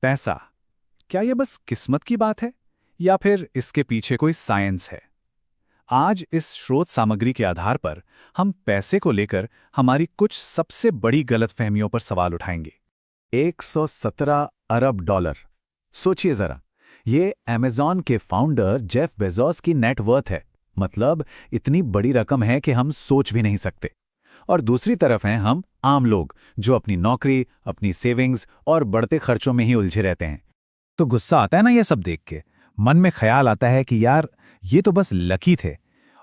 पैसा, क्या ये बस किस्मत की बात है या फिर इसके पीछे कोई साइंस है? आज इस स्रोत सामग्री के आधार पर हम पैसे को लेकर हमारी कुछ सबसे बड़ी गलतफहमियों पर सवाल उठाएंगे। 117 अरब डॉलर, सोचिए जरा, ये अमेज़न के फाउंडर जेफ बेजोस की नेटवर्थ है। मतलब इतनी बड़ी रकम है कि हम सोच भी नहीं सकते। और दूसरी तरफ हैं हम आम लोग, जो अपनी नौकरी, अपनी सेविंग्स और बढ़ते खर्चों में ही उलझे रहते हैं। तो गुस्सा आता है ना ये सब देख के। मन में ख्याल आता है कि यार, ये तो बस लकी थे।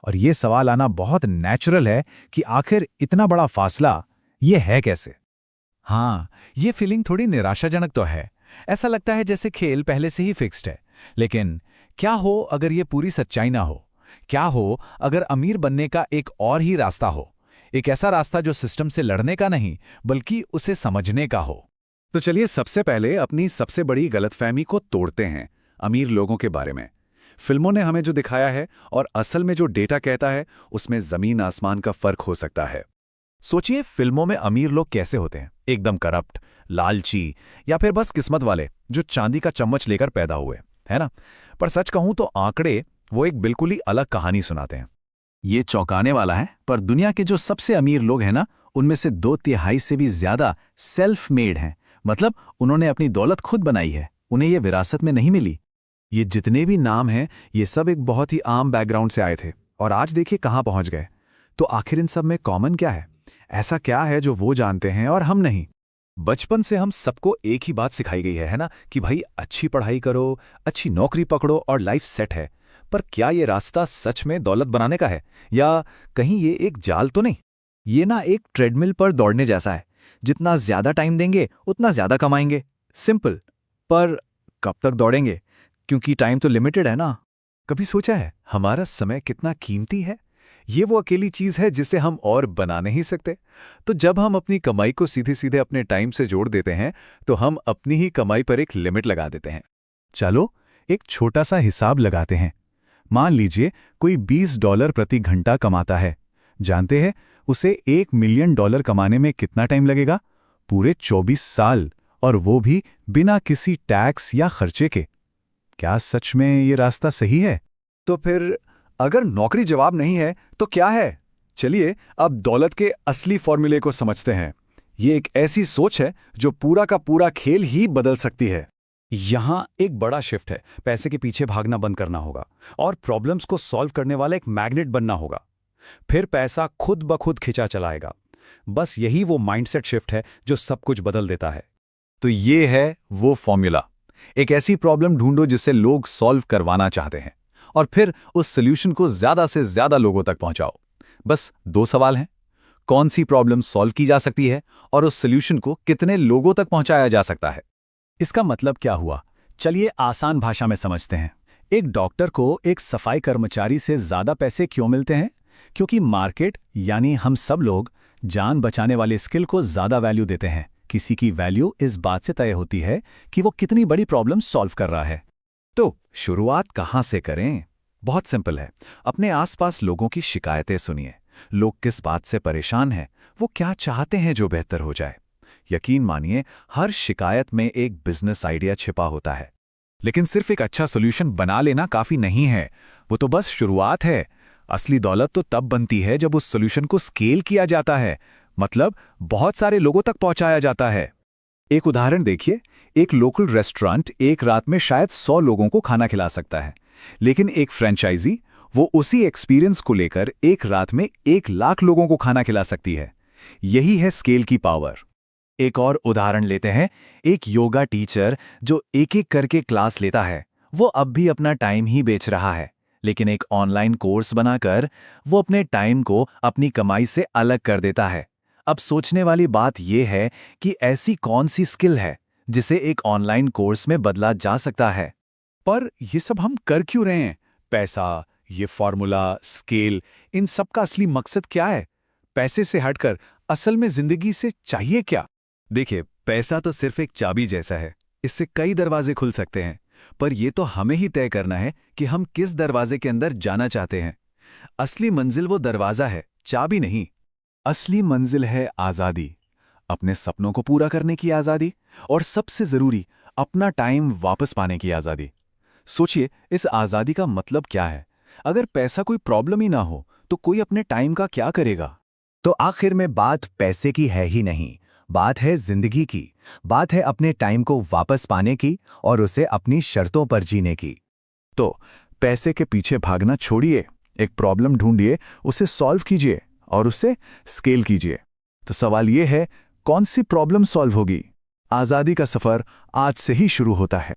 और ये सवाल आना बहुत नेचुरल है कि आखिर इतना बड़ा फासला ये है कैसे। हाँ, ये फीलिंग थोड़ी निराशाजनक तो है। ऐसा लगता है जैसे खेल पहले से ही फिक्स्ड है। लेकिन क्या हो अगर ये पूरी सच्चाई ना हो? क्या हो अगर अमीर बनने का एक और ही रास्ता हो? एक ऐसा रास्ता जो सिस्टम से लड़ने का नहीं, बल्कि उसे समझने का हो। तो चलिए सबसे पहले अपनी सबसे बड़ी गलतफहमी को तोड़ते हैं, अमीर लोगों के बारे में। फिल्मों ने हमें जो दिखाया है और असल में जो डेटा कहता है, उसमें जमीन आसमान का फर्क हो सकता है। सोचिए, फिल्मों में अमीर लोग कैसे होते हैं? एकदम करप्ट, लालची, या फिर बस किस्मत वाले जो चांदी का चम्मच लेकर पैदा हुए, है ना? पर सच कहूं तो आंकड़े वो एक बिल्कुल ही अलग कहानी सुनाते हैं। ये चौंकाने वाला है, पर दुनिया के जो सबसे अमीर लोग हैं ना, उनमें से 2/3 से भी ज्यादा सेल्फ मेड हैं। मतलब उन्होंने अपनी दौलत खुद बनाई है, उन्हें ये विरासत में नहीं मिली। ये जितने भी नाम हैं, ये सब एक बहुत ही आम बैकग्राउंड से आए थे और आज देखिए कहाँ पहुंच गए। तो आखिर इन सब में कॉमन क्या है? ऐसा क्या है जो वो जानते हैं और हम नहीं? बचपन से हम सबको एक ही बात सिखाई गई है ना, कि भाई अच्छी पढ़ाई करो, अच्छी नौकरी पकड़ो और लाइफ सेट है। पर क्या ये रास्ता सच में दौलत बनाने का है, या कहीं ये एक जाल तो नहीं? ये ना एक ट्रेडमिल पर दौड़ने जैसा है। जितना ज्यादा टाइम देंगे उतना ज्यादा कमाएंगे, सिंपल। पर कब तक दौड़ेंगे? क्योंकि टाइम तो लिमिटेड है ना। कभी सोचा है हमारा समय कितना कीमती है? ये वो अकेली चीज है जिसे हम और बना नहीं सकते। तो जब हम अपनी कमाई को सीधे सीधे अपने टाइम से जोड़ देते हैं, तो हम अपनी ही कमाई पर एक लिमिट लगा देते हैं। चलो एक छोटा सा हिसाब लगाते हैं। मान लीजिए कोई $20 प्रति घंटा कमाता है। जानते हैं उसे $1 मिलियन कमाने में कितना टाइम लगेगा? पूरे 24 साल, और वो भी बिना किसी टैक्स या खर्चे के। क्या सच में ये रास्ता सही है? तो फिर अगर नौकरी जवाब नहीं है तो क्या है? चलिए अब दौलत के असली फॉर्मूले को समझते हैं। ये एक ऐसी सोच है जो पूरा का पूरा खेल ही बदल सकती है। यहां एक बड़ा शिफ्ट है। पैसे के पीछे भागना बंद करना होगा और प्रॉब्लम्स को सॉल्व करने वाला एक मैग्नेट बनना होगा। फिर पैसा खुद ब खुद खिंचा चलाएगा। बस यही वो माइंडसेट शिफ्ट है जो सब कुछ बदल देता है। तो ये है वो फॉर्मूला। एक ऐसी प्रॉब्लम ढूंढो जिसे लोग सॉल्व करवाना चाहते हैं, और फिर उस सॉल्यूशन को ज्यादा से ज्यादा लोगों तक पहुंचाओ। बस 2 सवाल हैं। कौन सी प्रॉब्लम सॉल्व की जा सकती है और उस सॉल्यूशन को कितने लोगों तक पहुंचाया जा सकता है। इसका मतलब क्या हुआ? चलिए आसान भाषा में समझते हैं। एक डॉक्टर को एक सफाई कर्मचारी से ज्यादा पैसे क्यों मिलते हैं? क्योंकि मार्केट, यानी हम सब लोग, जान बचाने वाले स्किल को ज्यादा वैल्यू देते हैं। किसी की वैल्यू इस बात से तय होती है कि वो कितनी बड़ी प्रॉब्लम सॉल्व कर रहा है। तो शुरुआत कहां से करें? बहुत सिंपल है। अपने आसपास लोगों की शिकायतें सुनिए। लोग किस बात से परेशान हैं, वो क्या चाहते हैं जो बेहतर हो जाए। यकीन मानिए, हर शिकायत में एक बिजनेस आइडिया छिपा होता है। लेकिन सिर्फ एक अच्छा सॉल्यूशन बना लेना काफी नहीं है। वो तो बस शुरुआत है। असली दौलत तो तब बनती है जब उस सॉल्यूशन को स्केल किया जाता है, मतलब बहुत सारे लोगों तक पहुंचाया जाता है। एक उदाहरण देखिए। एक लोकल रेस्टोरेंट एक रात में शायद 100 लोगों को खाना खिला सकता है, लेकिन एक फ्रेंचाइजी वो उसी एक्सपीरियंस को लेकर एक रात में 1 लाख लोगों को खाना खिला सकती है। यही है स्केल की पावर। एक और उदाहरण लेते हैं। एक योगा टीचर जो एक एक करके क्लास लेता है, वो अब भी अपना टाइम ही बेच रहा है, लेकिन एक ऑनलाइन कोर्स बनाकर वो अपने टाइम को अपनी कमाई से अलग कर देता है। अब सोचने वाली बात यह है कि ऐसी कौन सी स्किल है जिसे एक ऑनलाइन कोर्स में बदला जा सकता है। पर ये सब हम कर क्यों रहे हैं? पैसा, ये फॉर्मूला, स्केल, इन सब का असली मकसद क्या है? पैसे से हटकर असल में जिंदगी से चाहिए क्या? देखिए, पैसा तो सिर्फ एक चाबी जैसा है। इससे कई दरवाजे खुल सकते हैं, पर यह तो हमें ही तय करना है कि हम किस दरवाजे के अंदर जाना चाहते हैं। असली मंजिल वो दरवाजा है, चाबी नहीं। असली मंजिल है आज़ादी, अपने सपनों को पूरा करने की आज़ादी, और सबसे जरूरी, अपना टाइम वापस पाने की आज़ादी। सोचिए, इस आज़ादी का मतलब क्या है? अगर पैसा कोई प्रॉब्लम ही ना हो, तो कोई अपने टाइम का क्या करेगा? तो आखिर में बात पैसे की है ही नहीं, बात है जिंदगी की। बात है अपने टाइम को वापस पाने की और उसे अपनी शर्तों पर जीने की। तो पैसे के पीछे भागना छोड़िए, एक प्रॉब्लम ढूंढिए, उसे सॉल्व कीजिए और उसे स्केल कीजिए। तो सवाल ये है, कौन सी प्रॉब्लम सॉल्व होगी? आज़ादी का सफ़र आज से ही शुरू होता है।